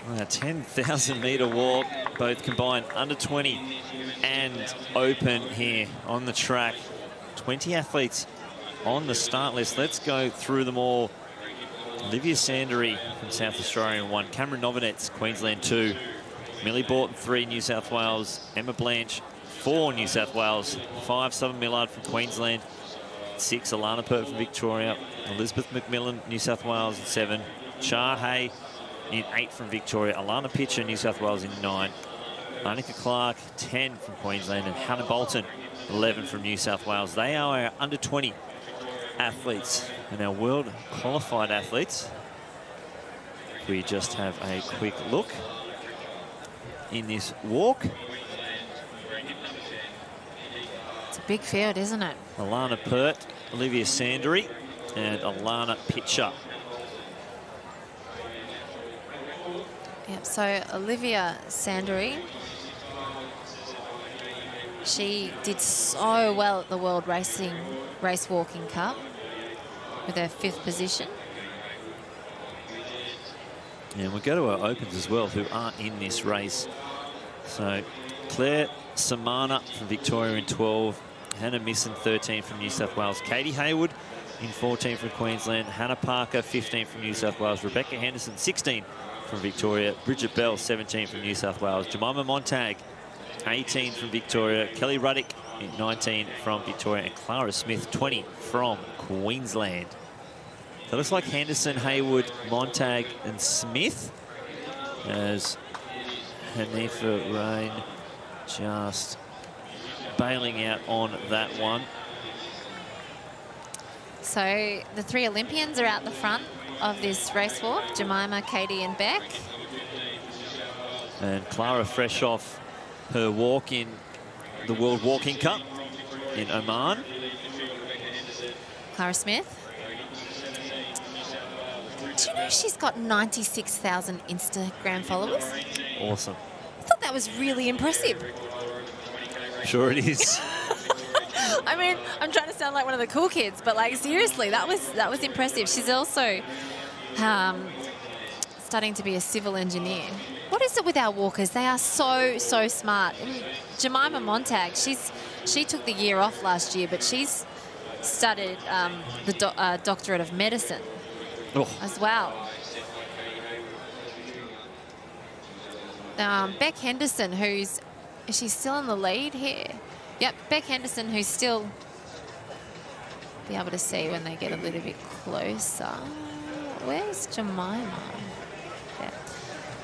A 10,000 metre walk, both combined under 20 and open here on the track. 20 athletes on the start list. Let's go through them all. Olivia Sandery from South Australia 1, Cameron Novinets, Queensland 2, Millie Borton 3, New South Wales, Emma Blanche 4, New South Wales, 5, Southern Millard from Queensland, 6, Alana Pert from Victoria, Elizabeth McMillan, New South Wales in 7, Char Hay in 8 from Victoria, Alana Pitcher, New South Wales in 9, Annika Clark 10 from Queensland, and Hannah Bolton 11 from New South Wales. They are our under 20 athletes and our world qualified athletes. We just have a quick look in this walk. It's a big field, isn't it? Alana Pert, Olivia Sandery, and Alana Pitcher. Yep, so Olivia Sandery, she did so well at the World Race Walking Cup with her 5th position. And we'll go to our opens as well, who aren't in this race. So Claire Samana from Victoria in 12, Hannah Misson 13 from New South Wales, Katie Hayward in 14 from Queensland, Hannah Parker 15 from New South Wales, Rebecca Henderson 16 from Victoria, Bridget Bell 17 from New South Wales, Jemima Montag 18 from Victoria, Kelly Ruddick 19 from Victoria, and Clara Smith 20 from Queensland. So it looks like Henderson, Hayward, Montag and Smith, as Hanifa Rain just bailing out on that one. So the 3 Olympians are out the front of this race walk, Jemima, Katie and Beck. And Clara fresh off her walk in the World Walking Cup in Oman. Clara Smith. Do you know she's got 96,000 Instagram followers? Awesome. I thought that was really impressive. Sure it is. I mean, I'm trying to sound like one of the cool kids, but like seriously, that was impressive. She's also studying to be a civil engineer. What is it with our walkers? They are so smart. And Jemima Montag, she took the year off last year, but she's studied the doctorate of medicine as well. Beck Henderson, is she still in the lead here? Yep, Beck Henderson, who's still be able to see when they get a little bit closer. Where's Jemima? Yeah.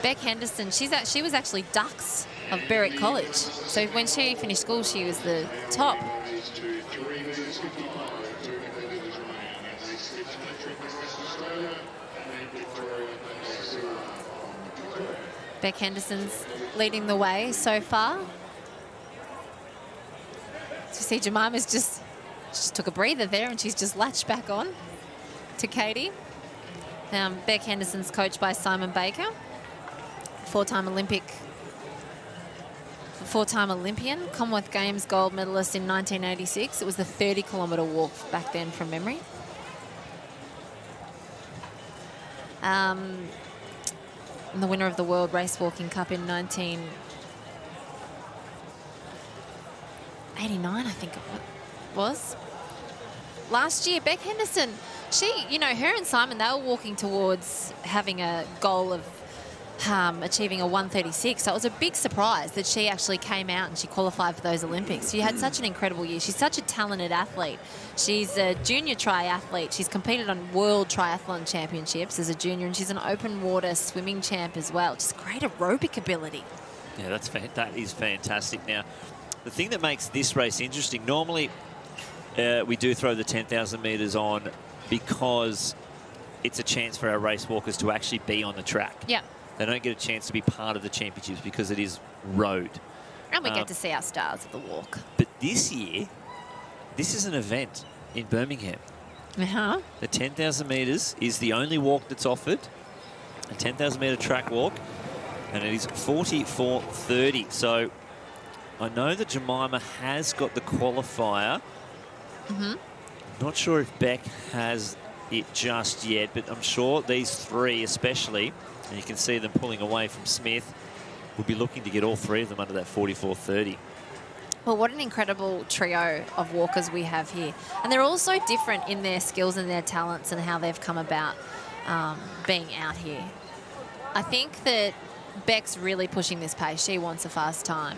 Beck Henderson, she was actually Dux of Berwick College. So when she finished school, she was the top. Beck Henderson's leading the way so far. So you see Jemima's just took a breather there and she's just latched back on to Katie. Beck Henderson's coached by Simon Baker, four-time Olympian, Commonwealth Games gold medalist in 1986. It was the 30-kilometre walk back then from memory. And the winner of the World Race Walking Cup in 1989, I think it was. Last year, Beck Henderson, her and Simon, they were walking towards having a goal of achieving a 136. So it was a big surprise that she actually came out and she qualified for those Olympics. She had such an incredible year. She's such a talented athlete. She's a junior triathlete. She's competed on World Triathlon Championships as a junior, and she's an open water swimming champ as well. Just great aerobic ability. Yeah, that is fantastic. Now, the thing that makes this race interesting, normally we do throw the 10,000 metres on because it's a chance for our race walkers to actually be on the track. Yeah. They don't get a chance to be part of the championships because it is road. And we get to see our stars of the walk. But this year, this is an event in Birmingham. Uh-huh. The 10,000 metres is the only walk that's offered, a 10,000 metre track walk, and it is 44:30. So I know that Jemima has got the qualifier. Mm-hmm. Not sure if Beck has it just yet, but I'm sure these three especially, and you can see them pulling away from Smith, will be looking to get all three of them under that 44.30. Well, what an incredible trio of walkers we have here. And they're all so different in their skills and their talents and how they've come about being out here. I think that Beck's really pushing this pace. She wants a fast time.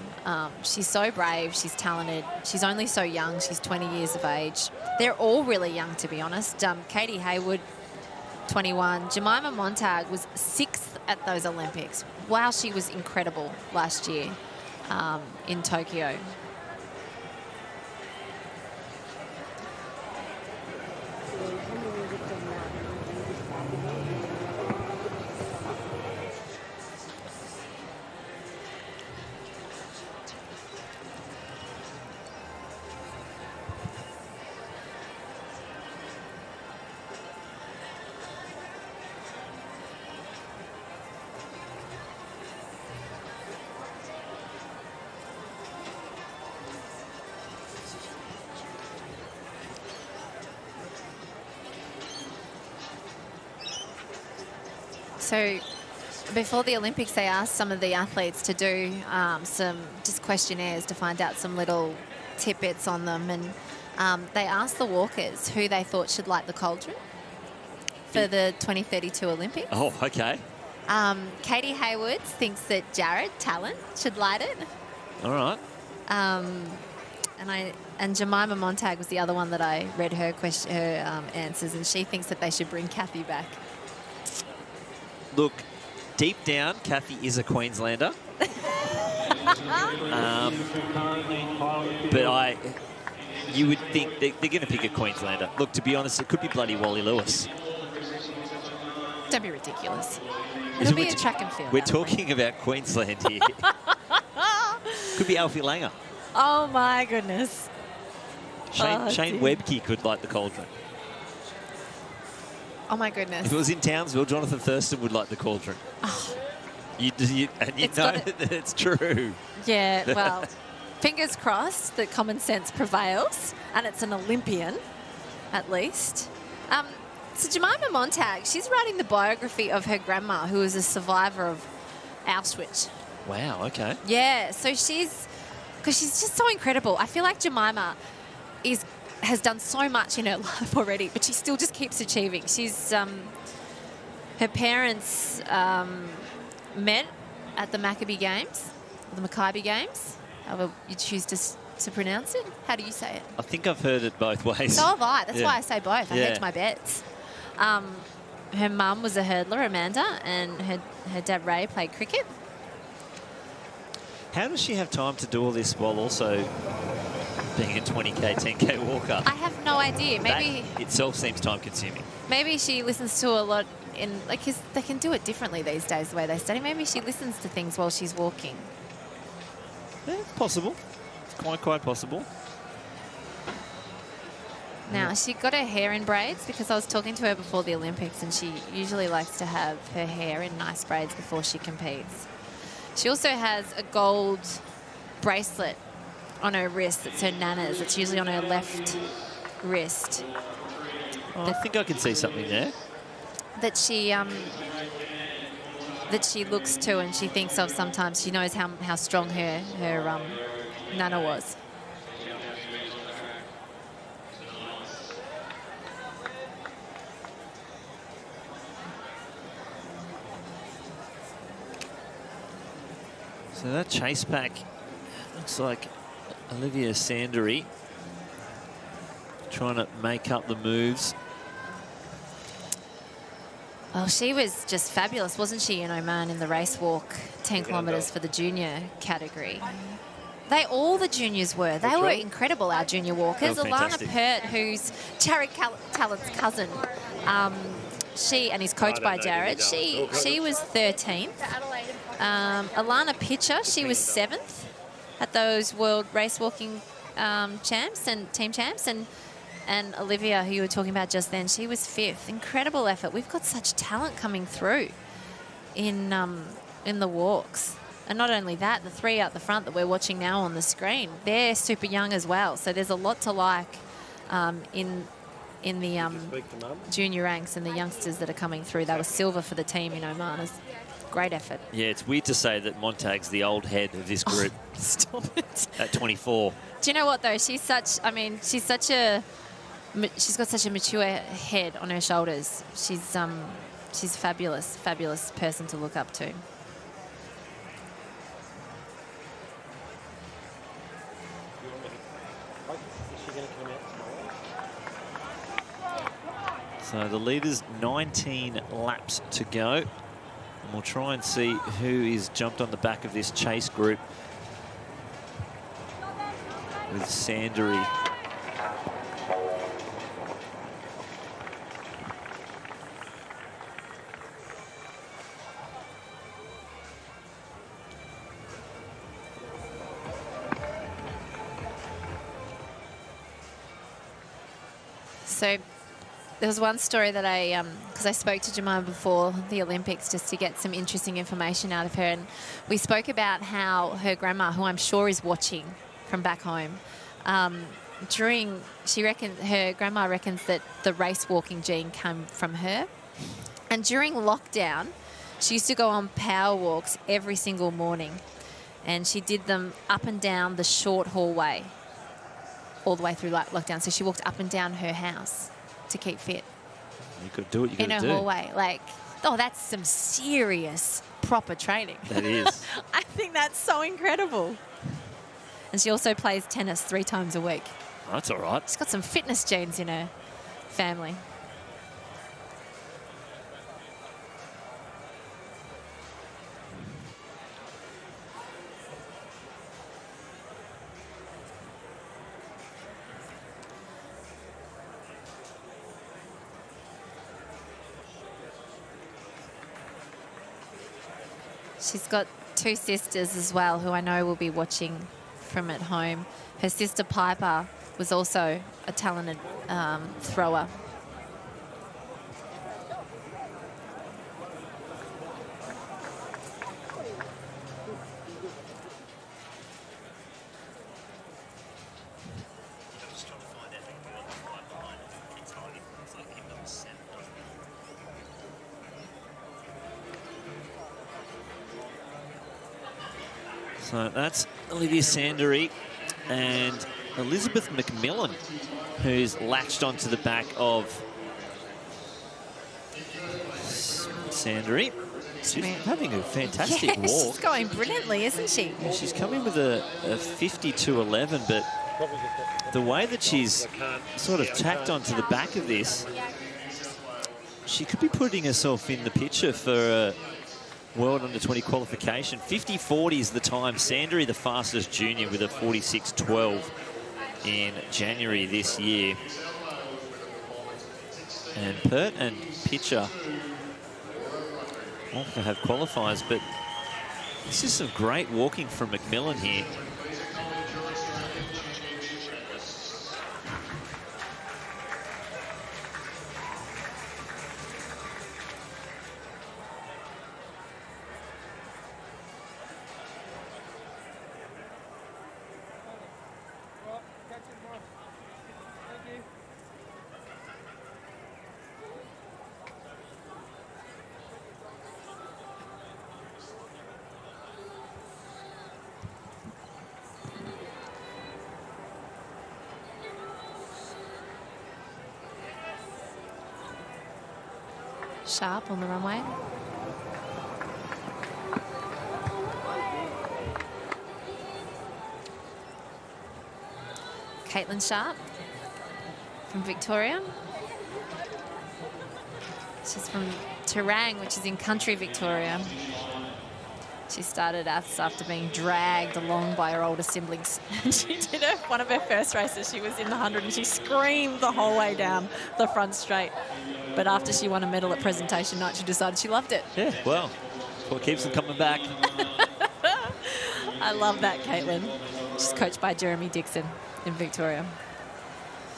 She's so brave. She's talented. She's only so young. She's 20 years of age. They're all really young, to be honest. Katie Hayward, 21. Jemima Montag was 6th at those Olympics. Wow, she was incredible last year in Tokyo. So before the Olympics, they asked some of the athletes to do some just questionnaires to find out some little tidbits on them. And they asked the walkers who they thought should light the cauldron for the 2032 Olympics. Oh, okay. Katie Hayward thinks that Jared Talent should light it. All right. And Jemima Montag was the other one that I read her answers, and she thinks that they should bring Kathy back. Look, deep down, Kathy is a Queenslander. But you would think they're going to pick a Queenslander. Look, to be honest, it could be bloody Wally Lewis. Don't be ridiculous. It'll be a track and field. We're talking about Queensland here. Could be Alfie Langer. Oh, my goodness. Shane Webke could light the cauldron. Oh, my goodness. If it was in Townsville, Jonathan Thurston would light the cauldron. Oh. You know that it's true. Yeah, well, fingers crossed that common sense prevails and it's an Olympian, at least. So Jemima Montag, she's writing the biography of her grandma, who was a survivor of Auschwitz. Wow, okay. Yeah, so because she's just so incredible. I feel like Jemima has done so much in her life already, but she still just keeps achieving. She's her parents met at the Maccabi Games, the Maccabi Games, however you choose to pronounce it. How do you say it? I think I've heard it both ways. So have I. That's why I say both. I hedge my bets. Her mum was a hurdler, Amanda, and her dad, Ray, played cricket. How does she have time to do all this while also being a 20K, 10K walker? I have no idea. Maybe that itself seems time-consuming. Maybe she listens to a lot because they can do it differently these days, the way they study. Maybe she listens to things while she's walking. Yeah, possible. It's quite possible. Now, she got her hair in braids because I was talking to her before the Olympics, and she usually likes to have her hair in nice braids before she competes. She also has a gold bracelet on her wrist that's her nana's. It's usually on her left wrist. Oh, I think I can see something there. That she looks to and she thinks of sometimes. She knows how strong her nana was. So that chase pack looks like Olivia Sandery trying to make up the moves. Well, she was just fabulous, wasn't she, in Oman in the race walk, 10 kilometres for the junior category. All the juniors were. They were incredible, our junior walkers. Alana Pert, who's Jared Talent's cousin, and he's coached by Jared. She was 13th. Alana Pitcher, she was 7th at those World Race Walking champs and team champs. And Olivia, who you were talking about just then, she was 5th. Incredible effort. We've got such talent coming through in the walks. And not only that, the three out the front that we're watching now on the screen, they're super young as well. So there's a lot to like in in the junior ranks and the youngsters that are coming through. They were silver for the team in Oman. It's great effort. Yeah, it's weird to say that Montag's the old head of this group. Oh, stop it. At 24. Do you know what, though? She's got such a mature head on her shoulders. She's a fabulous person to look up to. So the leaders, 19 laps to go. And we'll try and see who is jumped on the back of this chase group with Sandery. So there was one story that because I spoke to Jemima before the Olympics just to get some interesting information out of her, and we spoke about how her grandma, who I'm sure is watching from back home, her grandma reckons that the race walking gene came from her, and during lockdown, she used to go on power walks every single morning, and she did them up and down the short hallway all the way through lockdown. So she walked up and down her house to keep fit. You could do what you got to do. In her hallway. That's some serious, proper training. That is. I think that's so incredible. And she also plays tennis 3 times a week. Oh, that's all right. She's got some fitness genes in her family. She's got 2 sisters as well who I know will be watching from at home. Her sister Piper was also a talented thrower. So that's Olivia Sandery and Elizabeth McMillan, who's latched onto the back of Sandery. She's having a fantastic walk. She's going brilliantly, isn't she? Yeah, she's coming with a 52.11, but the way that she's sort of tacked onto the back of this, she could be putting herself in the picture for a World Under-20 qualification. 50.40 is the time. Sandery, the fastest junior, with a 46.12 in January this year. And Pert and Pitcher will have qualifiers, but this is some great walking from McMillan here. Sharp on the runway. Caitlin Sharp from Victoria. She's from Terang, which is in country Victoria. She started after being dragged along by her older siblings. She did one of her first races. She was in the 100 and she screamed the whole way down the front straight. But after she won a medal at presentation night, she decided she loved it. Yeah, well, that's what keeps them coming back. I love that, Caitlin. She's coached by Jeremy Dixon in Victoria.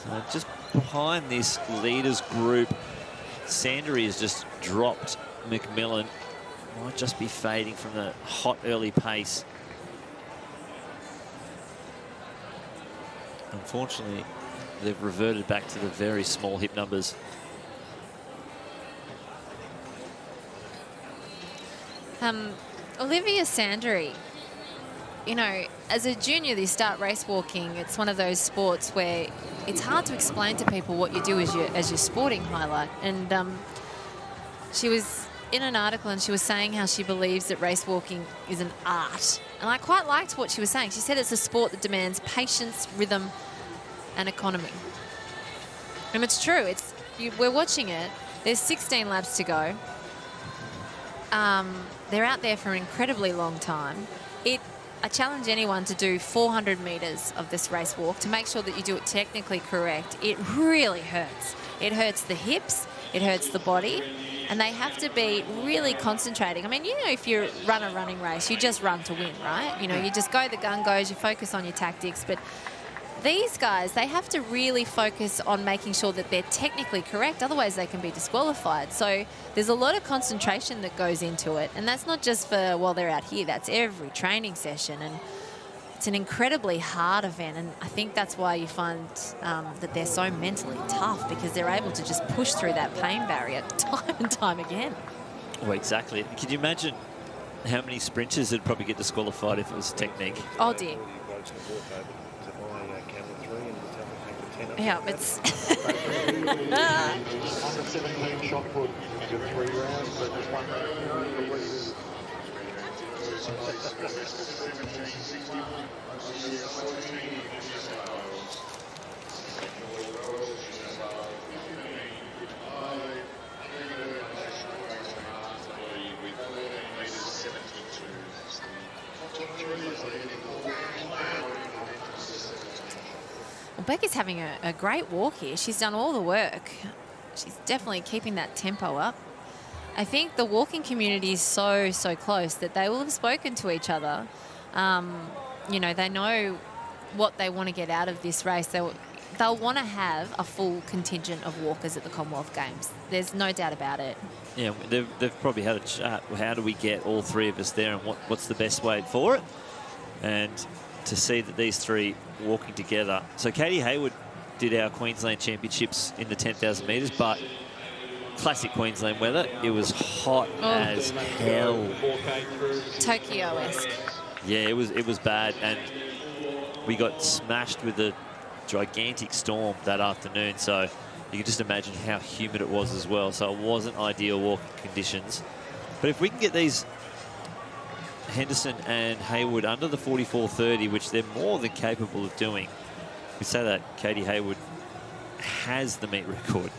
So just behind this leaders group, Sandery has just dropped McMillan. Might just be fading from the hot early pace. Unfortunately, they've reverted back to the very small hip numbers. Olivia Sandery, you know, as a junior, you start race walking. It's one of those sports where it's hard to explain to people what you do as your sporting highlight. And she was in an article and she was saying how she believes that race walking is an art. And I quite liked what she was saying. She said it's a sport that demands patience, rhythm, and economy. And it's true. We're watching it. There's 16 laps to go. They're out there for an incredibly long time. I challenge anyone to do 400 metres of this race walk to make sure that you do it technically correct. It really hurts. It hurts the hips, it hurts the body, and they have to be really concentrating. I mean, you know, if you run a running race, you just run to win, right? You know, you just go, the gun goes, you focus on your tactics, but these guys, they have to really focus on making sure that they're technically correct, otherwise they can be disqualified. So there's a lot of concentration that goes into it, and that's not just for while they're out here, that's every training session, and it's an incredibly hard event, and I think that's why you find that they're so mentally tough, because they're able to just push through that pain barrier time and time again. Well, exactly. Can you imagine how many sprinters would probably get disqualified if it was technique? Oh dear. Yeah, it's... On the 17 shot put, you got 3 rounds, but there's 1 round. Well, Beck is having a great walk here. She's done all the work. She's definitely keeping that tempo up. I think the walking community is so close that they will have spoken to each other. You know, they know what they want to get out of this race. They'll want to have a full contingent of walkers at the Commonwealth Games. There's no doubt about it. Yeah, they've probably had a chat. How do we get all 3 of us there, and what's the best way for it? And to see that these 3 walking together. So Katie Hayward did our Queensland Championships in the 10,000 metres, but classic Queensland weather. It was hot as hell. Tokyo-esque. Yeah, it was bad, and we got smashed with a gigantic storm that afternoon. So you can just imagine how humid it was as well. So it wasn't ideal walking conditions. But if we can get these Henderson and Hayward under the 44.30, which they're more than capable of doing. We say that Katie Hayward has the meet record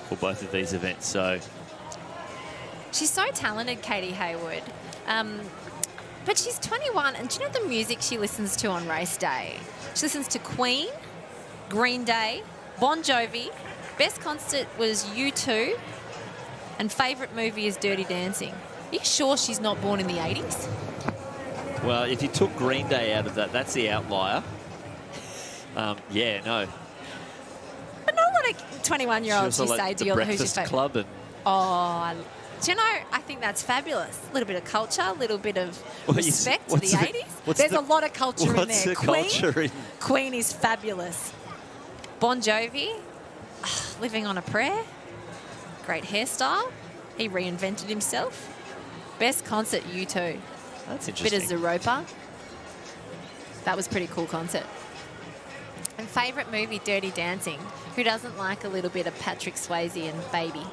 for both of these events. So she's so talented, Katie Hayward. But she's 21, and do you know the music she listens to on race day? She listens to Queen, Green Day, Bon Jovi. Best concert was U2, and favourite movie is Dirty Dancing. Are you sure she's not born in the 80s? Well, if you took Green Day out of that, that's the outlier. Yeah, no. But not a lot of 21-year-olds you say, do you who's your favourite? Club and do you know, I think that's fabulous. A little bit of culture, a little bit of respect to the 80s. There's a lot of culture in there. Queen is fabulous. Bon Jovi, living on a prayer. Great hairstyle. He reinvented himself. Best concert, U2. That's interesting. Bit of Zeropa. That was a pretty cool concert. And favourite movie, Dirty Dancing. Who doesn't like a little bit of Patrick Swayze and Baby?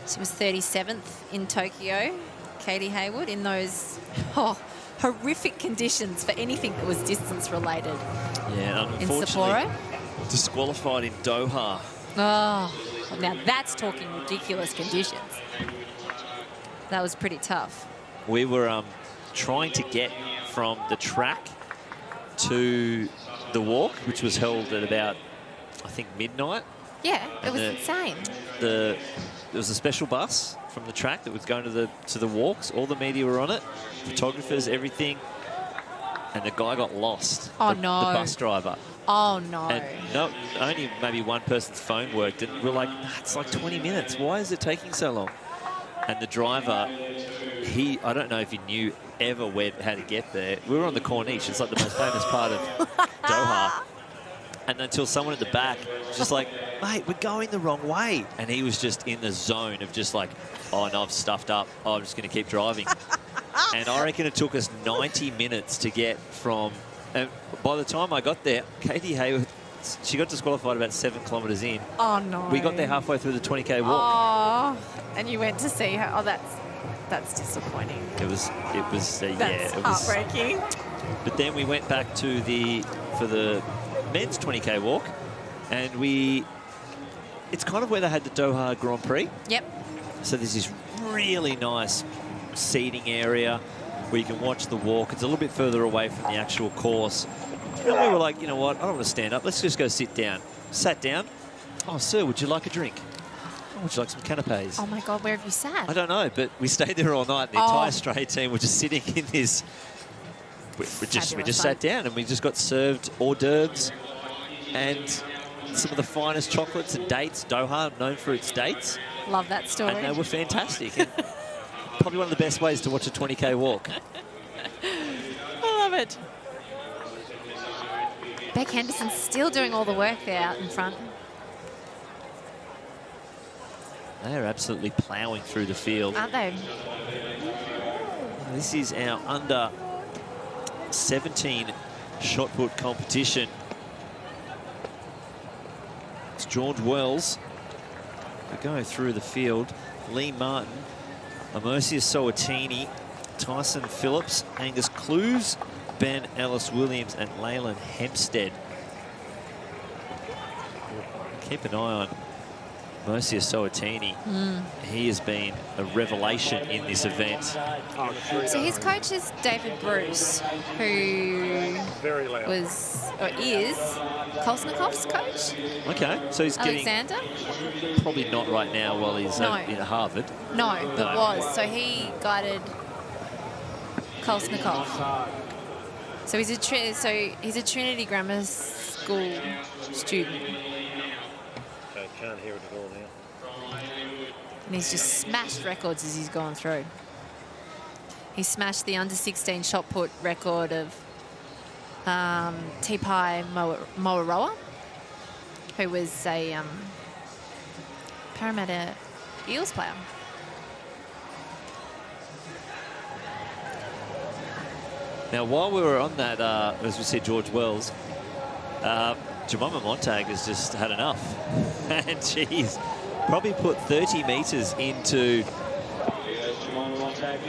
She was 37th in Tokyo, Katie Hayward, in those horrific conditions for anything that was distance related. Yeah, unfortunately, in Sapporo. Disqualified in Doha. Oh, now that's talking ridiculous conditions. That was pretty tough. We were trying to get from the track to the walk, which was held at about, I think, midnight. Yeah, it was insane. There was a special bus from the track that was going to the walks. All the media were on it, photographers, everything, and the guy got lost. Oh, the bus driver. Oh, no. And only maybe one person's phone worked, and we're like, it's like 20 minutes. Why is it taking so long? And the driver, I don't know if he knew ever how to get there. We were on the Corniche. It's like the most famous part of Doha. And until someone at the back was just like, mate, we're going the wrong way. And he was just in the zone of just like, oh, no, I've stuffed up. Oh, I'm just going to keep driving. And I reckon it took us 90 minutes to get from... And by the time I got there, Katie Hayward, she got disqualified about 7 kilometres in. Oh, no. We got there halfway through the 20K walk. Oh, and you went to see her. Oh, that's disappointing. It was That's yeah, it was heartbreaking. But then we went back to for the men's 20K walk, and it's kind of where they had the Doha Grand Prix. Yep. So there's this really nice seating area where you can watch the walk. It's a little bit further away from the actual course. And we were like, you know what, I don't want to stand up. Let's just go sit down. Sat down. Oh, sir, would you like a drink? Oh, would you like some canapes? Oh, my God, where have you sat? I don't know, but we stayed there all night. The entire Australia team were just sitting in this... We just sat down and we just got served hors d'oeuvres and some of the finest chocolates and dates. Doha, known for its dates. Love that story. And they were fantastic. And probably one of the best ways to watch a 20K walk. I love it. Beck Henderson's still doing all the work there out in front. They are absolutely ploughing through the field. Aren't they? This is our under 17 shot put competition. It's George Wells. We go through the field. Lee Martin, Amosia Soatini, Tyson Phillips, Angus Clues, Ben Ellis-Williams and Leyland Hempstead. Keep an eye on Amosia Soatini. He has been a revelation in this event. So his coach is David Bruce, who was or is Kolsnikov's coach. Okay, so he's getting Alexander? probably not right now while he's No. in Harvard. No, but No. was. So he guided Kolsnikov. So he's a Trinity Grammar School student. I can't hear it at all now. And he's just smashed records as he's gone through. He smashed the under-16 shot put record of Tipai Moaroa, who was a Parramatta Eels player. Now, while we were on that, as we said, George Wells, Jemima Montag has just had enough. And she's probably put 30 metres into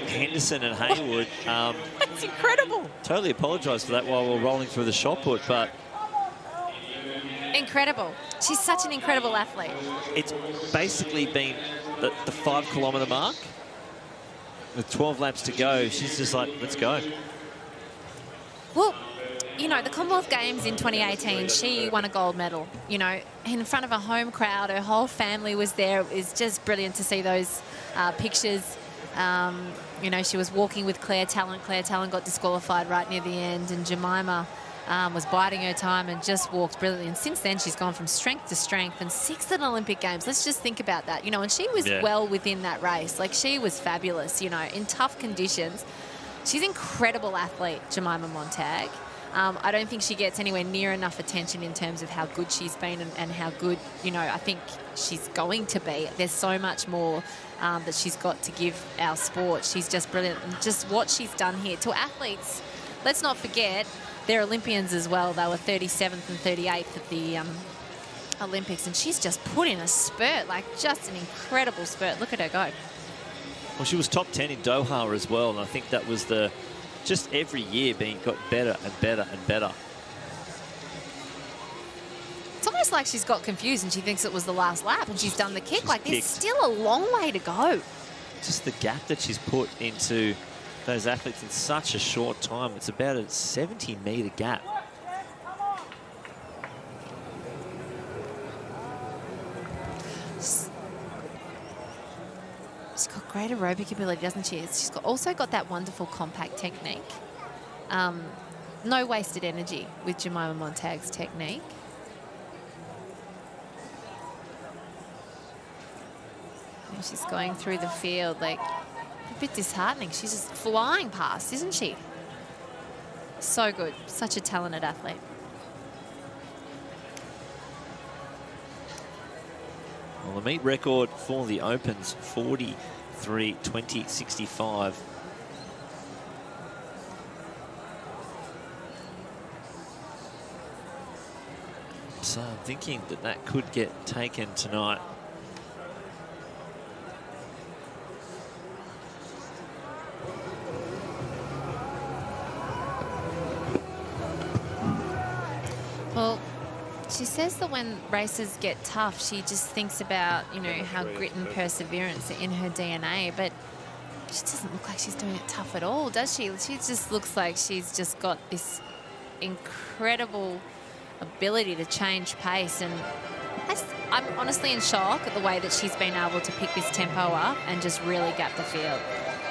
Henderson and Haywood. That's incredible. Totally apologise for that while we're rolling through the shot put, but... Incredible. She's such an incredible athlete. It's basically been the 5 kilometre mark. With 12 laps to go, she's just like, let's go. Well, you know, the Commonwealth Games in 2018, she won a gold medal, you know, in front of a home crowd. Her whole family was there. It was just brilliant to see those pictures. You know, she was walking with Claire Tallant. Claire Tallant got disqualified right near the end, and Jemima was biding her time and just walked brilliantly. And since then, she's gone from strength to strength and 6th at Olympic Games. Let's just think about that, you know, and she was well within that race. Like, she was fabulous, you know, in tough conditions. She's an incredible athlete, Jemima Montag. I don't think she gets anywhere near enough attention in terms of how good she's been and how good, you know, I think she's going to be. There's so much more that she's got to give our sport. She's just brilliant. And just what she's done here to athletes, let's not forget, they're Olympians as well. They were 37th and 38th at the Olympics, and she's just put in a spurt, like just an incredible spurt. Look at her go. Well, she was top 10 in Doha as well, and I think that was just every year got better and better and better. It's almost like she's got confused and she thinks it was the last lap and she's done the kick. Like, there's kicked. still a long way to go. Just the gap that she's put into those athletes in such a short time. It's about a 70-metre gap. She's got great aerobic ability, doesn't she? She's also got that wonderful compact technique. No wasted energy with Jemima Montag's technique. And she's going through the field, like, a bit disheartening. She's just flying past, isn't she? So good. Such a talented athlete. Well, the meet record for the Opens, 43:20.65. So I'm thinking that that could get taken tonight. Well, she says that when races get tough, she just thinks about, you know, how grit and perseverance are in her DNA. But she doesn't look like she's doing it tough at all, does she? She just looks like she's just got this incredible ability to change pace. And I'm honestly in shock at the way that she's been able to pick this tempo up and just really gap the field.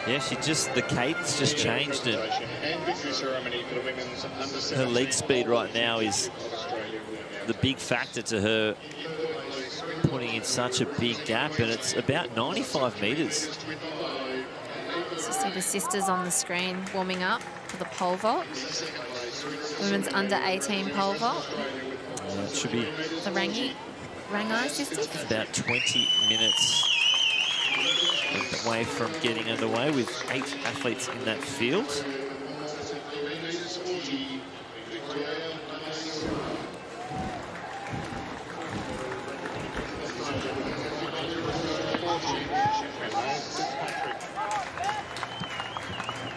Yeah, the cadence just changed, and her leg speed right now is the big factor to her putting in such a big gap, and it's about 95 metres. So see the sisters on the screen warming up for the pole vault. Women's under 18 pole vault. It should be the Rangai sisters. About 20 minutes away from getting underway with 8 athletes in that field.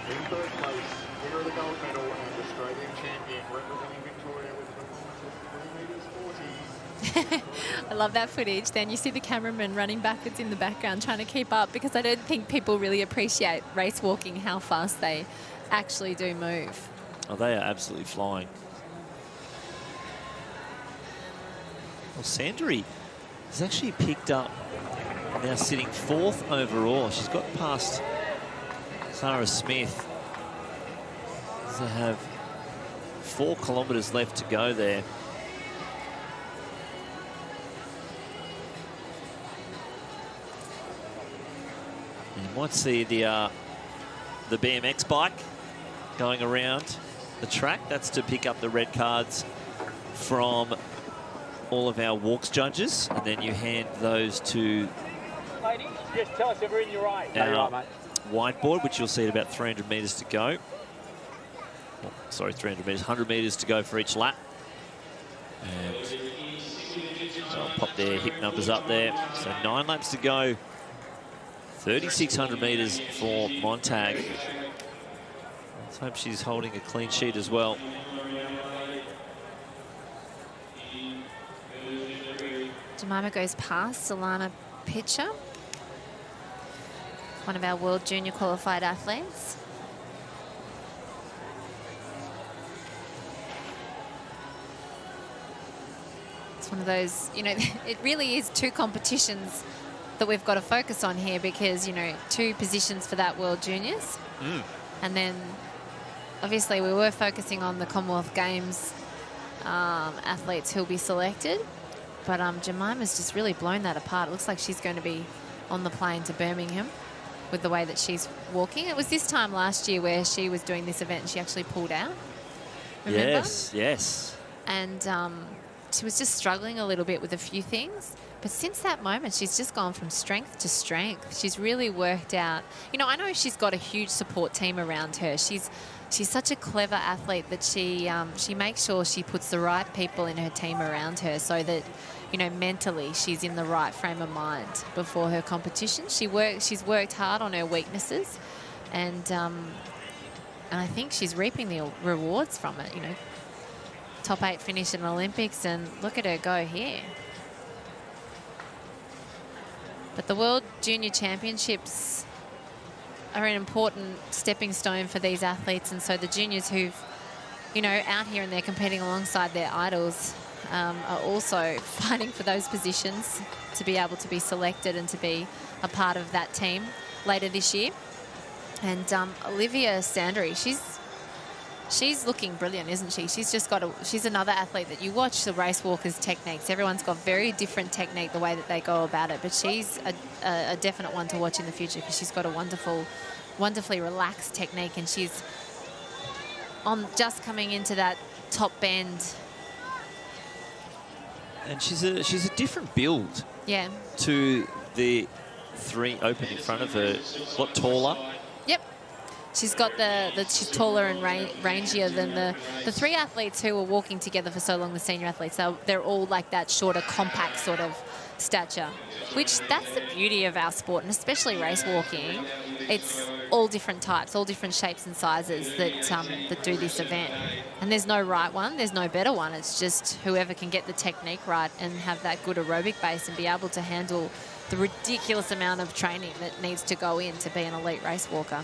In third place, winner of the gold medal and Australian champion, representing Victoria with a performance of 3 metres 40. I love that footage. Then you see the cameraman running backwards in the background trying to keep up, because I don't think people really appreciate race walking, how fast they actually do move. Oh, they are absolutely flying. Well, Sandery has actually picked up, now sitting 4th overall. She's got past Clara Smith. They have 4 kilometres left to go there. And you might see the BMX bike going around the track. That's to pick up the red cards from all of our walks judges, and then you hand those to Ladies, just tell us if we're in your right. our whiteboard, which you'll see at about 300 metres to go. Oh, sorry, 300 metres, 100 metres to go for each lap. And I'll pop their hip numbers up there. So 9 laps to go. 3,600 metres for Montag. Let's hope she's holding a clean sheet as well. Jemima goes past Alana Pitcher, one of our World Junior qualified athletes. It's one of those, you know, it really is 2 competitions that we've got to focus on here, because, you know, 2 positions for that World Juniors. And then obviously we were focusing on the Commonwealth Games athletes who'll be selected. But Jemima's just really blown that apart. It looks like she's going to be on the plane to Birmingham with the way that she's walking. It was this time last year where she was doing this event and she actually pulled out. Remember? Yes, yes. And she was just struggling a little bit with a few things. But since that moment, she's just gone from strength to strength. She's really worked out. You know, I know she's got a huge support team around her. She's such a clever athlete that she makes sure she puts the right people in her team around her, so that, you know, mentally she's in the right frame of mind before her competition. She's worked hard on her weaknesses, and I think she's reaping the rewards from it. You know, top 8 finish in Olympics, and look at her go here. But the World Junior Championships are an important stepping stone for these athletes, and so the juniors who've, you know, out here and they're competing alongside their idols are also fighting for those positions to be able to be selected and to be a part of that team later this year. And Olivia Sandery, She's looking brilliant, isn't she? She's just got she's another athlete that you watch the race walkers' techniques. Everyone's got very different technique, the way that they go about it. But she's a definite one to watch in the future because she's got a wonderfully relaxed technique, and she's just coming into that top bend. And she's a different build. Yeah. To the three open in front of her. A lot taller. Yep. She's got she's taller and rangier than the three athletes who were walking together for so long, the senior athletes. They're all like that shorter, compact sort of stature, which that's the beauty of our sport, and especially race walking. It's all different types, all different shapes and sizes that do this event. And there's no right one, there's no better one. It's just whoever can get the technique right and have that good aerobic base and be able to handle the ridiculous amount of training that needs to go in to be an elite race walker.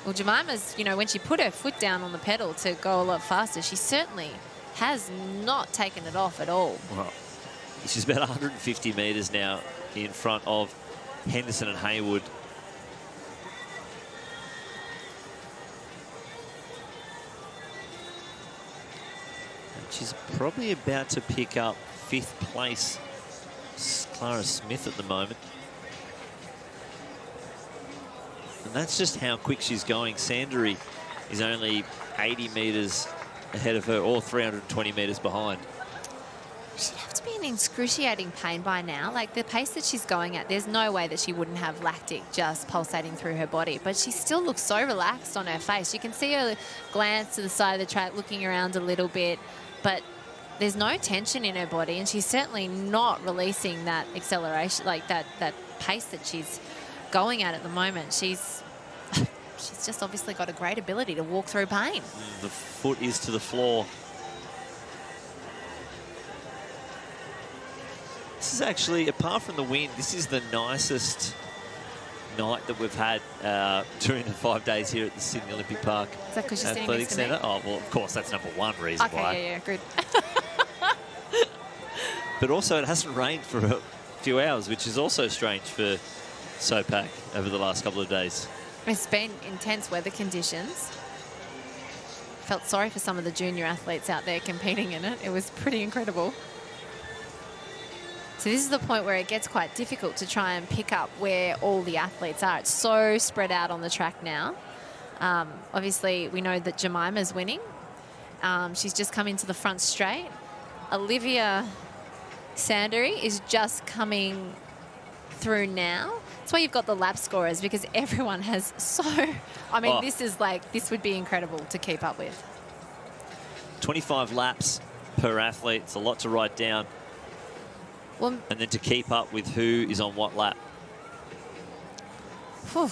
Well, Jemima's, when she put her foot down on the pedal to go a lot faster, she certainly has not taken it off at all. Well, she's about 150 metres now in front of Henderson and Haywood. And she's probably about to pick up 5th place. Clara Smith at the moment. And that's just how quick she's going. Sandery is only 80 metres ahead of her, or 320 metres behind. She'd have to be in excruciating pain by now. Like, the pace that she's going at, there's no way that she wouldn't have lactic just pulsating through her body. But she still looks so relaxed on her face. You can see her glance to the side of the track, looking around a little bit. But there's no tension in her body, and she's certainly not releasing that acceleration, like that pace that she's going at the moment. She's just obviously got a great ability to walk through pain. The foot is to the floor. This is actually, apart from the wind, this is the nicest night that we've had during the 5 days here at the Sydney Olympic Park Is that because you're sitting Athletic next to me? Centre. Oh, well, of course, that's number one reason Okay, why. yeah, good. But also, it hasn't rained for a few hours, which is also strange for SOPAC over the last couple of days. It's been intense weather conditions. Felt sorry for some of the junior athletes out there competing in it. It was pretty incredible. So this is the point where it gets quite difficult to try and pick up where all the athletes are. It's so spread out on the track now. Obviously, we know that Jemima's winning. She's just come into the front straight. Olivia Sandery is just coming through now. That's why you've got the lap scorers, because everyone has this would be incredible to keep up with. 25 laps per athlete. It's a lot to write down. Well, and then to keep up with who is on what lap. Whew.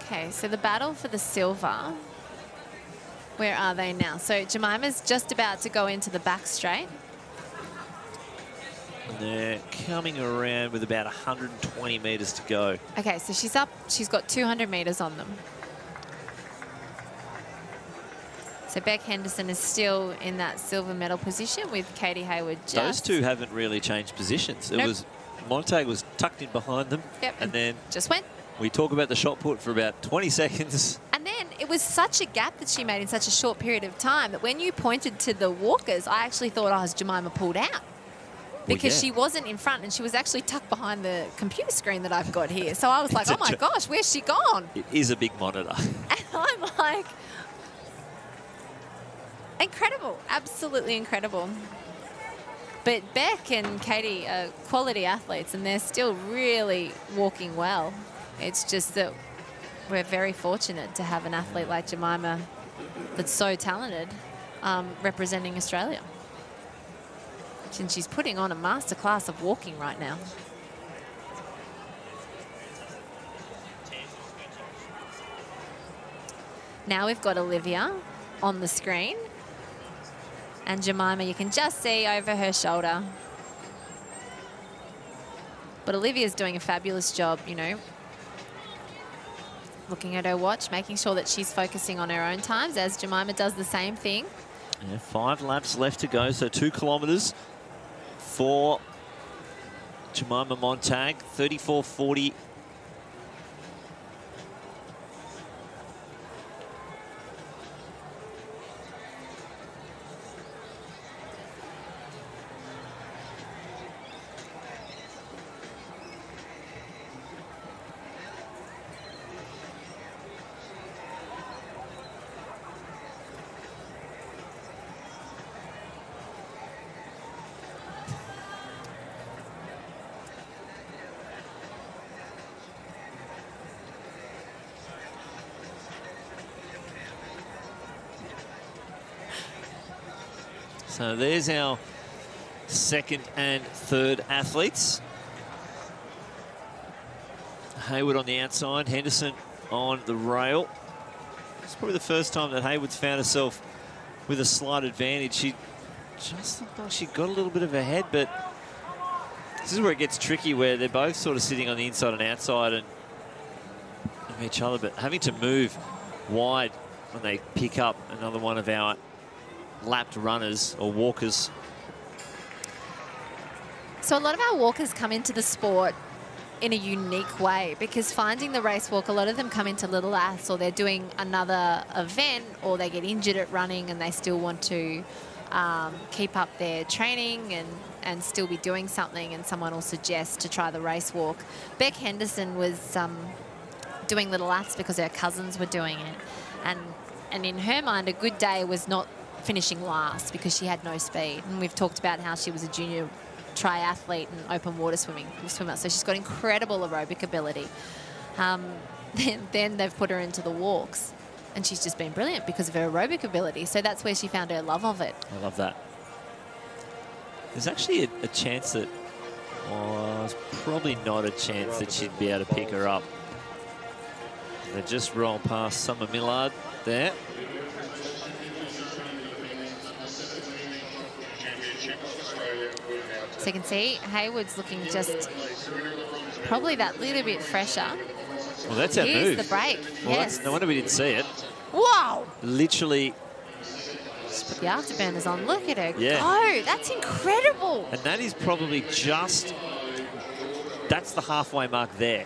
Okay, so the battle for the silver. Where are they now? So Jemima's just about to go into the back straight. And they're coming around with about 120 metres to go. Okay, so she's up. She's got 200 metres on them. So Beck Henderson is still in that silver medal position with Katie Hayward just... Those two haven't really changed positions. It was Montag was tucked in behind them. Yep. And then just went. We talk about the shot put for about 20 seconds. And then it was such a gap that she made in such a short period of time that when you pointed to the walkers, I actually thought, has Jemima pulled out? Because she wasn't in front and she was actually tucked behind the computer screen that I've got here. So I was like, oh my gosh, where's she gone? It is a big monitor. And I'm like, incredible, absolutely incredible. But Beck and Katie are quality athletes and they're still really walking well. It's just that we're very fortunate to have an athlete like Jemima that's so talented representing Australia. And she's putting on a masterclass of walking right now. Now we've got Olivia on the screen. And Jemima, you can just see over her shoulder. But Olivia's doing a fabulous job, looking at her watch, making sure that she's focusing on her own times as Jemima does the same thing. Yeah, 5 laps left to go, so 2 kilometres for Jemima Montag, 34.40. So there's our second and third athletes. Hayward on the outside, Henderson on the rail. It's probably the first time that Hayward's found herself with a slight advantage. She just looked like she got a little bit of a head, but this is where it gets tricky, where they're both sort of sitting on the inside and outside and of each other, but having to move wide when they pick up another one of our lapped runners or walkers. So a lot of our walkers come into the sport in a unique way, because finding the race walk, a lot of them come into Little Laths, or they're doing another event, or they get injured at running and they still want to keep up their training and still be doing something, and someone will suggest to try the race walk. Beck Henderson was doing Little Laths because her cousins were doing it, and in her mind a good day was not finishing last because she had no speed. And we've talked about how she was a junior triathlete and open water swimmer, so she's got incredible aerobic ability. Then they've put her into the walks, and she's just been brilliant because of her aerobic ability. So that's where she found her love of it. I love that. There's actually a chance that, it's probably not a chance that she'd be able to pick her up. They just roll past Summer Millard there. So you can see Hayward's looking just probably that little bit fresher. Well, that's our Here's move. the break. Well, Yes. no wonder we didn't see it. Wow. Literally. Just put the afterburners on. Look at her Yeah. go. That's incredible. And that is probably just, that's the halfway mark there.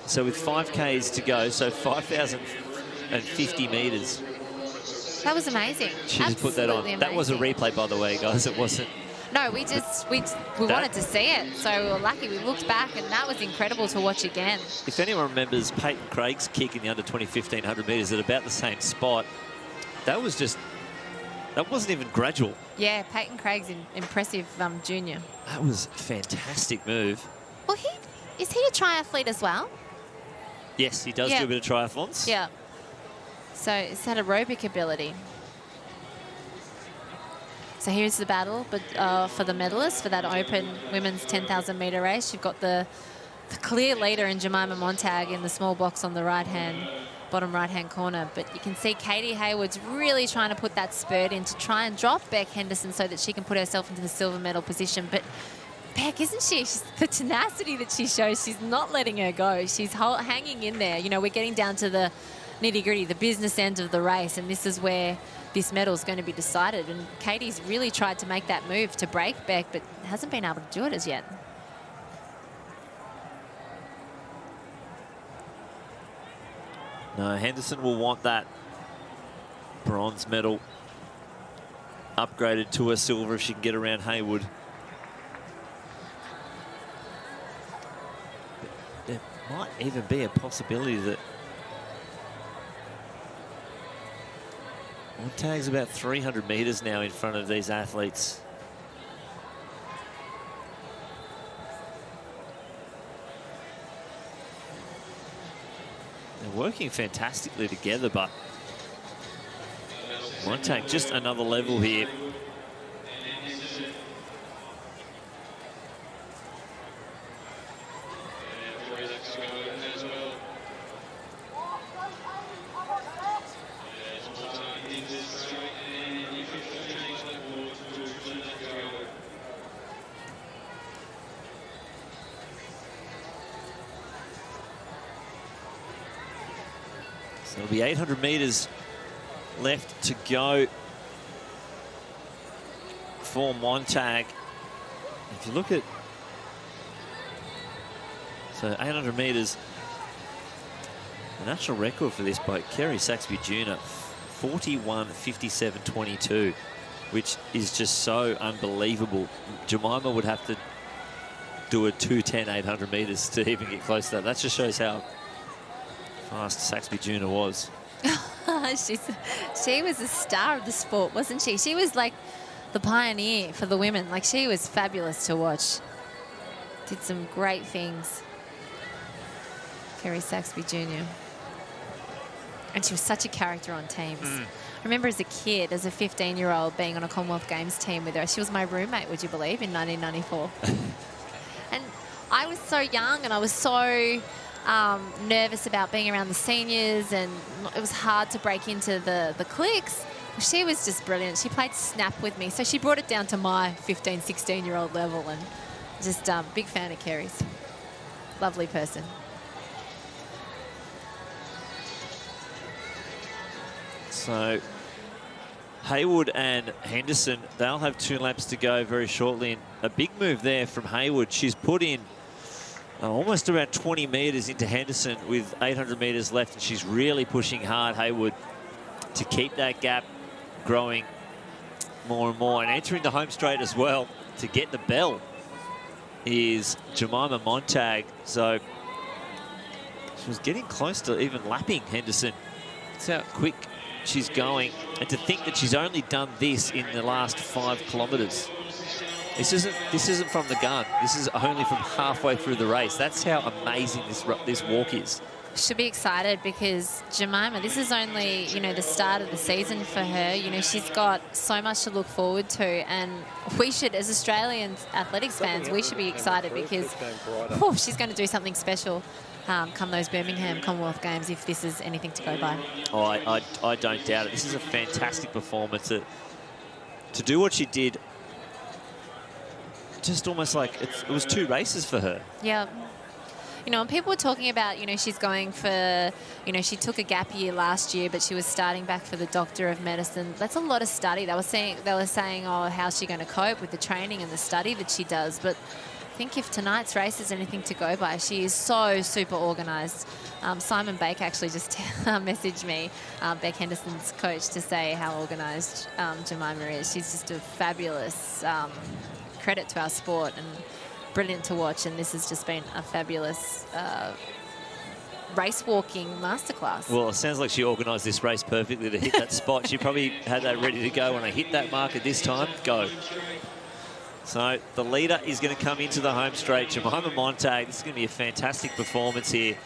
So with 5Ks to go, so 5,050 metres. That was amazing. She just put that on. Absolutely That was a amazing. replay, by the way, guys. It wasn't. No, we wanted to see it. So we were lucky. We looked back, and that was incredible to watch again. If anyone remembers Peyton Craig's kick in the under 20 1,500 metres at about the same spot, that was just, that wasn't even gradual. Yeah, Peyton Craig's impressive junior. That was a fantastic move. Well, is he a triathlete as well? Yes, he does Yeah. do a bit of triathlons. Yeah. So it's that aerobic ability. So here's the battle, but for the medalists for that open women's 10,000 metre race, you've got the clear leader in Jemima Montag in the small box on the bottom right-hand corner. But you can see Katie Hayward's really trying to put that spurt in to try and drop Beck Henderson so that she can put herself into the silver medal position. But Beck, isn't she? The tenacity that she shows, she's not letting her go. She's hanging in there. You know, we're getting down to the nitty-gritty, the business end of the race, and this is where this medal is going to be decided. And Katie's really tried to make that move to break Beck, but hasn't been able to do it as yet. No, Henderson will want that bronze medal upgraded to a silver if she can get around Hayward. There might even be a possibility that Montag's about 300 metres now in front of these athletes. They're working fantastically together, but Montag just another level here. So it'll be 800 metres left to go for Montag. If you look at So 800 metres. The national record for this bloke, Kerry Saxby Jr., 41:57.22, which is just so unbelievable. Jemima would have to do a 2:10 800 metres to even get close to that. That just shows how fast Saxby Jr. was. She was a star of the sport, wasn't she? She was like the pioneer for the women. Like, she was fabulous to watch. Did some great things. Kerry Saxby Jr. And she was such a character on teams. I remember as a kid, as a 15-year-old, being on a Commonwealth Games team with her. She was my roommate, would you believe, in 1994. And I was so young, and I was so nervous about being around the seniors, and it was hard to break into the cliques. Well, she was just brilliant. She played snap with me, so she brought it down to my 15, 16-year-old level, and just big fan of Kerry's. Lovely person. So Haywood and Henderson, they'll have 2 laps to go very shortly. And a big move there from Haywood. She's put in almost around 20 metres into Henderson with 800 metres left, and she's really pushing hard, Haywood, to keep that gap growing more and more. And entering the home straight as well to get the bell is Jemima Montag. So she was getting close to even lapping Henderson. That's how quick she's going. And to think that she's only done this in the last 5 kilometres. This isn't from the gun. This is only from halfway through the race. That's how amazing this walk is. Should be excited because Jemima, this is only, you know, the start of the season for her. You know, she's got so much to look forward to, and we should, as Australian athletics fans, we should be excited because she's going to do something special come those Birmingham Commonwealth Games, if this is anything to go by. Oh, I don't doubt it. This is a fantastic performance. To do what she did, just almost like it was 2 races for her. Yeah. You know, and people were talking about, you know, she's going for, you know, she took a gap year last year, but she was starting back for the Doctor of Medicine. That's a lot of study. They were saying, oh, how's she going to cope with the training and the study that she does? But I think if tonight's race is anything to go by, she is so super organised. Simon Beck actually just messaged me, Beck Henderson's coach, to say how organised Jemima is. She's just a fabulous credit to our sport and brilliant to watch, and this has just been a fabulous race walking masterclass. Well, it sounds like she organised this race perfectly to hit that spot. She probably had that ready to go when I hit that mark at this time. Go. So the leader is going to come into the home straight. Jemima Montag. This is going to be a fantastic performance here.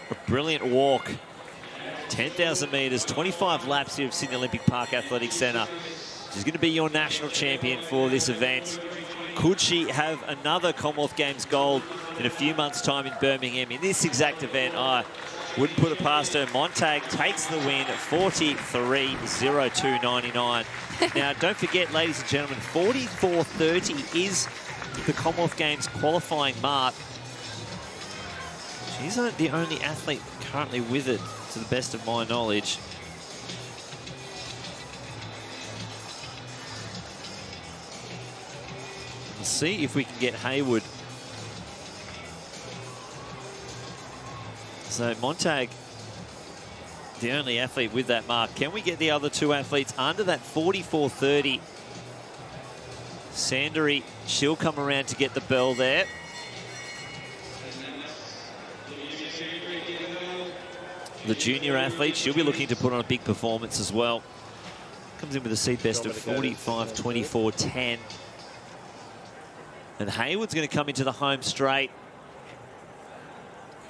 A brilliant walk. 10,000 metres, 25 laps here of Sydney Olympic Park Athletics Centre. She's going to be your national champion for this event. Could she have another Commonwealth Games gold in a few months' time in Birmingham in this exact event? I wouldn't put it past her. Montag takes the win, 43.02.99. Now, don't forget, ladies and gentlemen, 44.30 is the Commonwealth Games qualifying mark. She's the only athlete currently with it, to the best of my knowledge. We'll see if we can get Haywood. So Montag, the only athlete with that mark. Can we get the other 2 athletes under that 44.30? Sandery, she'll come around to get the bell there. The junior athlete, she'll be looking to put on a big performance as well. Comes in with a seed best of 45.24.10. And Haywood's going to come into the home straight.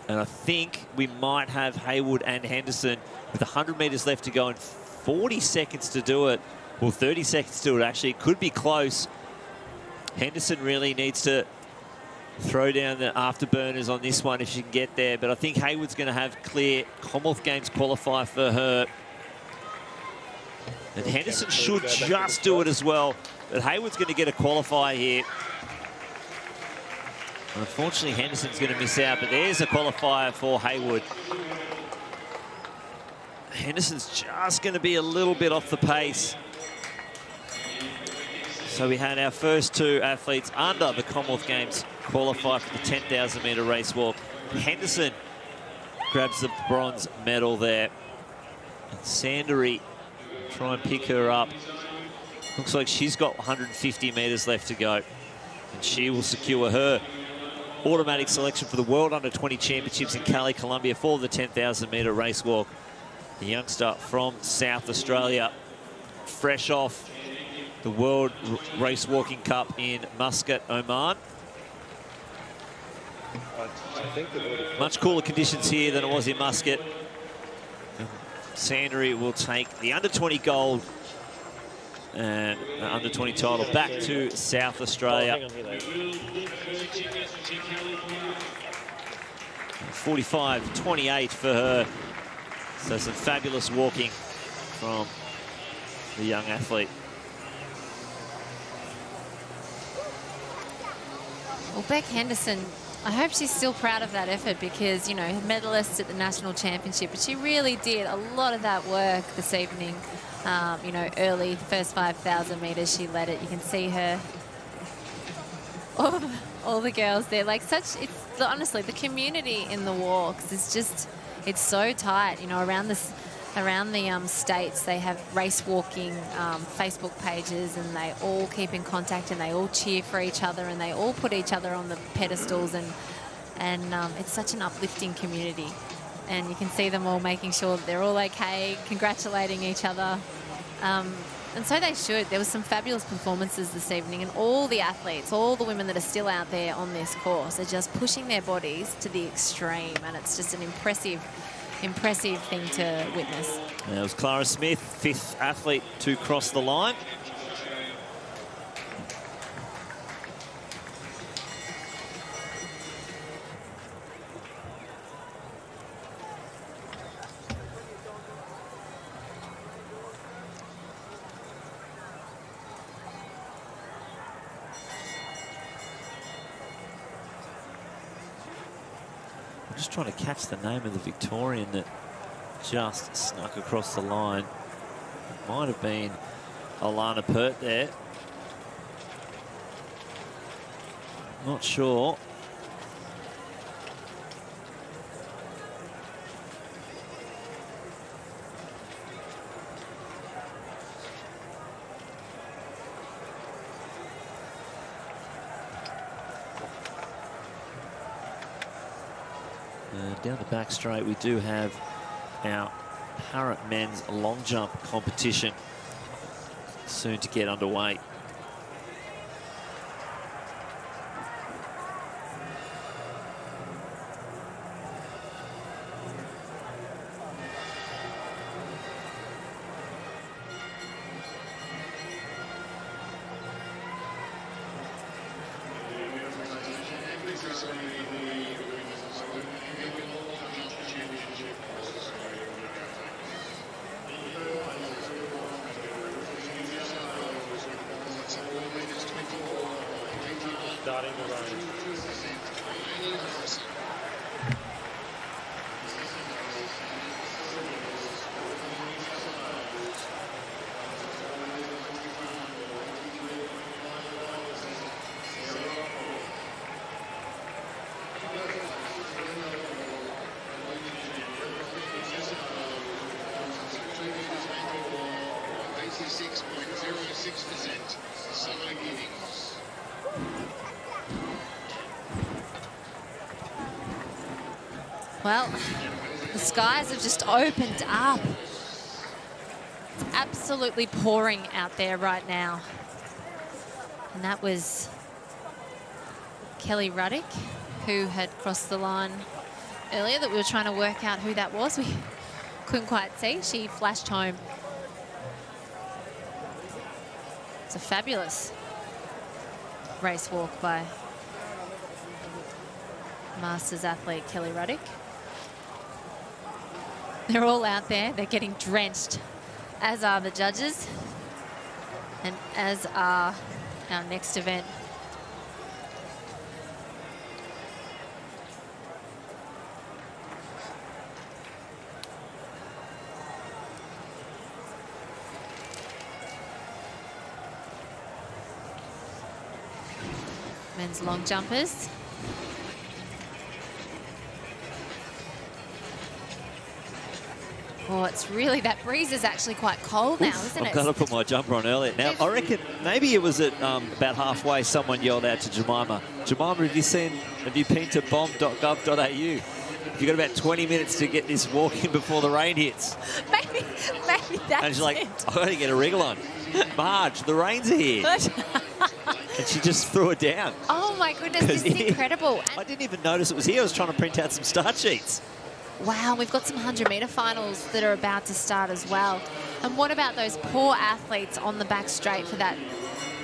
And I think we might have Haywood and Henderson with 100 metres left to go and 40 seconds to do it. Well, 30 seconds to do it, actually. It could be close. Henderson really needs to throw down the afterburners on this one if she can get there. But I think Haywood's going to have clear Commonwealth Games qualifier for her. And Henderson should just do it as well. But Haywood's going to get a qualifier here. Unfortunately, Henderson's going to miss out, but there's a qualifier for Haywood. Henderson's just going to be a little bit off the pace. So we had our first 2 athletes under the Commonwealth Games qualify for the 10,000 metre race walk. Henderson grabs the bronze medal there. And Sandery try and pick her up. Looks like she's got 150 metres left to go. And she will secure her automatic selection for the World Under-20 Championships in Cali, Colombia for the 10,000 metre race walk. The youngster from South Australia, fresh off the World Race Walking Cup in Muscat, Oman. Much cooler conditions here than it was in Muscat. Sandery will take the under-20 gold and under-20 title back to South Australia. 45-28 for her. So some fabulous walking from the young athlete. Well, Beck Henderson, I hope she's still proud of that effort because, you know, medalist at the national championship, but she really did a lot of that work this evening. You know, early, the first 5,000 metres, she led it. You can see her, all the girls there, like such, it's honestly, the community in the walks is just, it's so tight, you know, around the states. They have race walking Facebook pages, and they all keep in contact, and they all cheer for each other, and they all put each other on the pedestals, and it's such an uplifting community. And you can see them all making sure that they're all okay, congratulating each other. And so they should. There was some fabulous performances this evening, and all the athletes, all the women that are still out there on this course are just pushing their bodies to the extreme, and it's just an impressive thing to witness. That was Clara Smith, 5th athlete to cross the line. I'm just trying to catch the name of the Victorian that just snuck across the line. It might have been Alana Pert there. Not sure. Down the back straight, we do have our Parrot men's long jump competition soon to get underway. Starting to run. Well, the skies have just opened up. It's absolutely pouring out there right now. And that was Kelly Ruddick, who had crossed the line earlier, that we were trying to work out who that was. We couldn't quite see. She flashed home. It's a fabulous race walk by Masters athlete Kelly Ruddick. They're all out there. They're getting drenched, as are the judges, and as are our next event. men's long jumpers. Oh, it's really, that breeze is actually quite cold now, isn't it? I've got to put my jumper on earlier. Now, I reckon maybe it was at about halfway someone yelled out to Jemima, "Jemima, have you been to bomb.gov.au? You've got about 20 minutes to get this walk in before the rain hits." Maybe that's And she's like, it. "I've got to get a wriggle on. Marge, the rains are here." And she just threw it down. Oh my goodness, this is incredible. I didn't even notice it was here. I was trying to print out some start sheets. Wow, we've got some 100-metre finals that are about to start as well. And what about those poor athletes on the back straight for that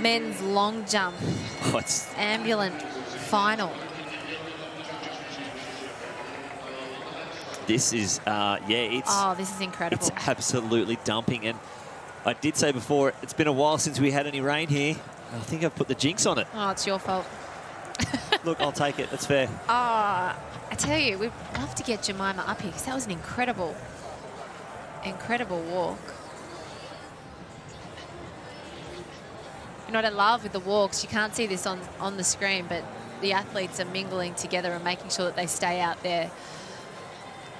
men's long jump Oh, it's ambulant final? This is, Oh, this is incredible. it's absolutely dumping. And I did say before, it's been a while since we had any rain here. I think I've put the jinx on it. Oh, it's your fault. Look, I'll take it. That's fair. Oh, I tell you, we'd love to get Jemima up here because that was an incredible walk. You know what I love with the walks? You can't see this on the screen, but the athletes are mingling together and making sure that they stay out there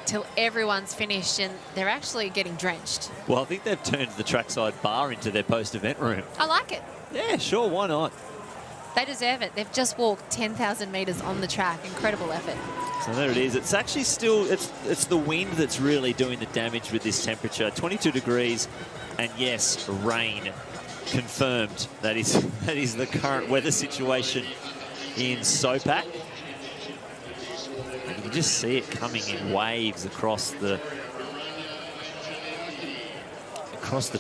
till everyone's finished, and they're actually getting drenched. Well, I think they've turned the trackside bar into their post-event room. I like it. Yeah, sure, why not? They deserve it. They've just walked 10,000 metres on the track. Incredible effort. So there it is. It's actually still, it's the wind that's really doing the damage with this temperature. 22 degrees, and yes, rain. Confirmed. That is the current weather situation in Sopak. And you can just see it coming in waves across the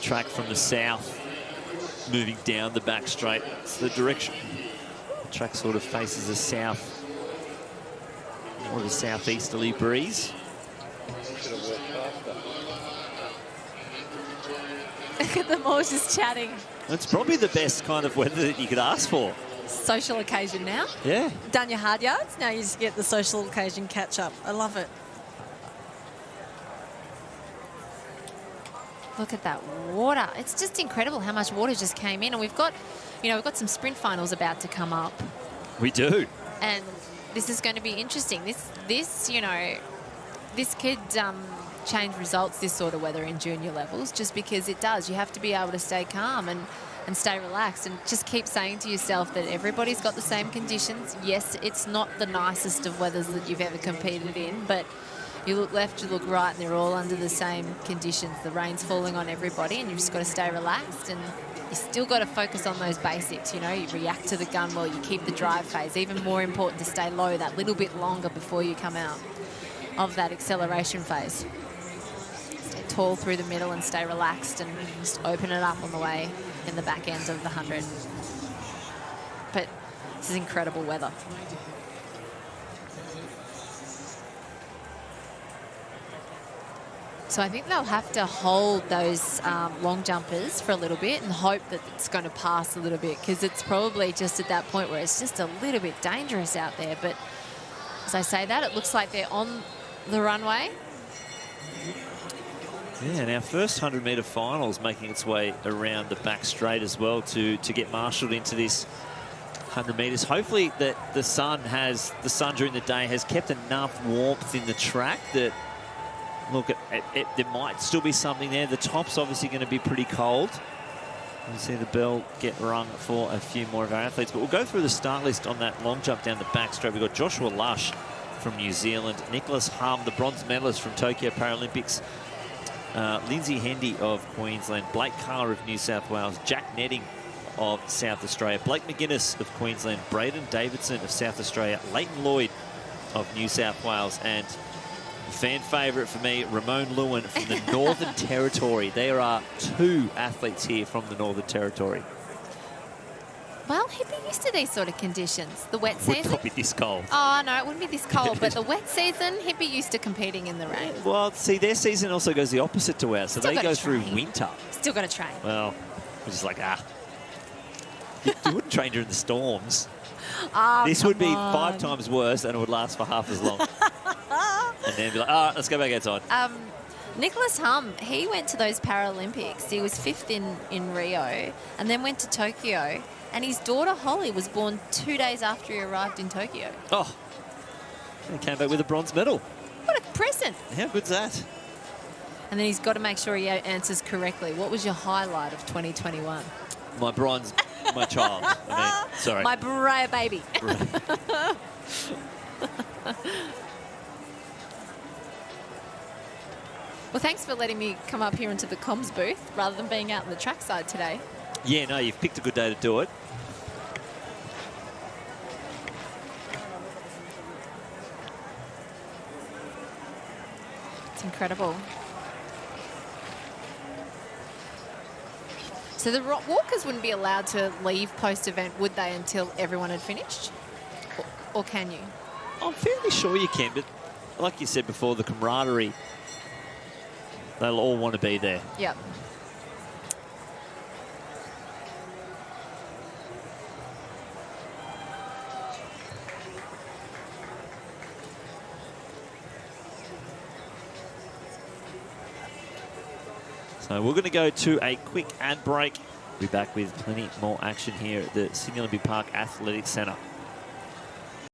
track from the south, moving down the back straight. It's the direction. The track sort of faces the south, more of a southeasterly breeze. Should have worked faster. Look at them all just chatting. It's probably the best kind of weather that you could ask for. Social occasion now. Yeah. Done your hard yards, now you just get the social occasion catch up. I love it. Look at that water. It's just incredible how much water just came in. And we've got some sprint finals about to come up. We do. And this is going to be interesting. This could change results, this sort of weather in junior levels, just because it does. You have to be able to stay calm and stay relaxed and just keep saying to yourself that everybody's got the same conditions. Yes, it's not the nicest of weathers that you've ever competed in, but you look left, you look right, and they're all under the same conditions. The rain's falling on everybody, and you've just got to stay relaxed, and you still got to focus on those basics. You know, you react to the gun well, you keep the drive phase. Even more important to stay low that little bit longer before you come out of that acceleration phase. Stay tall through the middle and stay relaxed, and just open it up on the way in the back end of the 100. But this is incredible weather. So I think they'll have to hold those long jumpers for a little bit and hope that it's going to pass a little bit, because it's probably just at that point where it's just a little bit dangerous out there. But as I say that, it looks like they're on the runway. Yeah, and our first 100-metre finals making its way around the back straight as well to get marshalled into this 100 metres. Hopefully that the sun during the day has kept enough warmth in the track that, look, there might still be something there. The top's obviously going to be pretty cold. We'll see the bell get rung for a few more of our athletes. But we'll go through the start list on that long jump down the back straight. We've got Joshua Lush from New Zealand, Nicholas Hum, the bronze medalist from Tokyo Paralympics, Lindsay Hendy of Queensland, Blake Carr of New South Wales, Jack Netting of South Australia, Blake McGuinness of Queensland, Braden Davidson of South Australia, Leighton Lloyd of New South Wales, and fan favourite for me, Ramon Lewin from the Northern Territory. There are two athletes here from the Northern Territory. Well, he'd be used to these sort of conditions. The wet Would season. not be this cold. Oh, no, it wouldn't be this cold. But the wet season, he'd be used to competing in the rain. Well, see, their season also goes the opposite to ours. So Still they gotta go through train. winter. Still got to train. Well, we're just like, You wouldn't train during the storms. Oh, This would be come on. 5 times worse, and it would last for half as long. And then be like, all right, let's go back outside. Nicholas Hum, he went to those Paralympics. He was 5th in Rio and then went to Tokyo And his daughter, Holly, was born 2 days after he arrived in Tokyo. Oh, he came back with a bronze medal. What a present. How good's that? And then he's got to make sure he answers correctly. What was your highlight of 2021? My bronze, my child. I mean, sorry. My Brea baby. Well, thanks for letting me come up here into the comms booth rather than being out on the trackside today. Yeah, no, you've picked a good day to do it. It's incredible. So the walkers wouldn't be allowed to leave post-event, would they, until everyone had finished? Or can you? I'm fairly sure you can, but like you said before, the camaraderie, they'll all want to be there. Yep. So we're going to go to a quick ad break. We'll be back with plenty more action here at the Sydney Olympic Park Athletic Centre.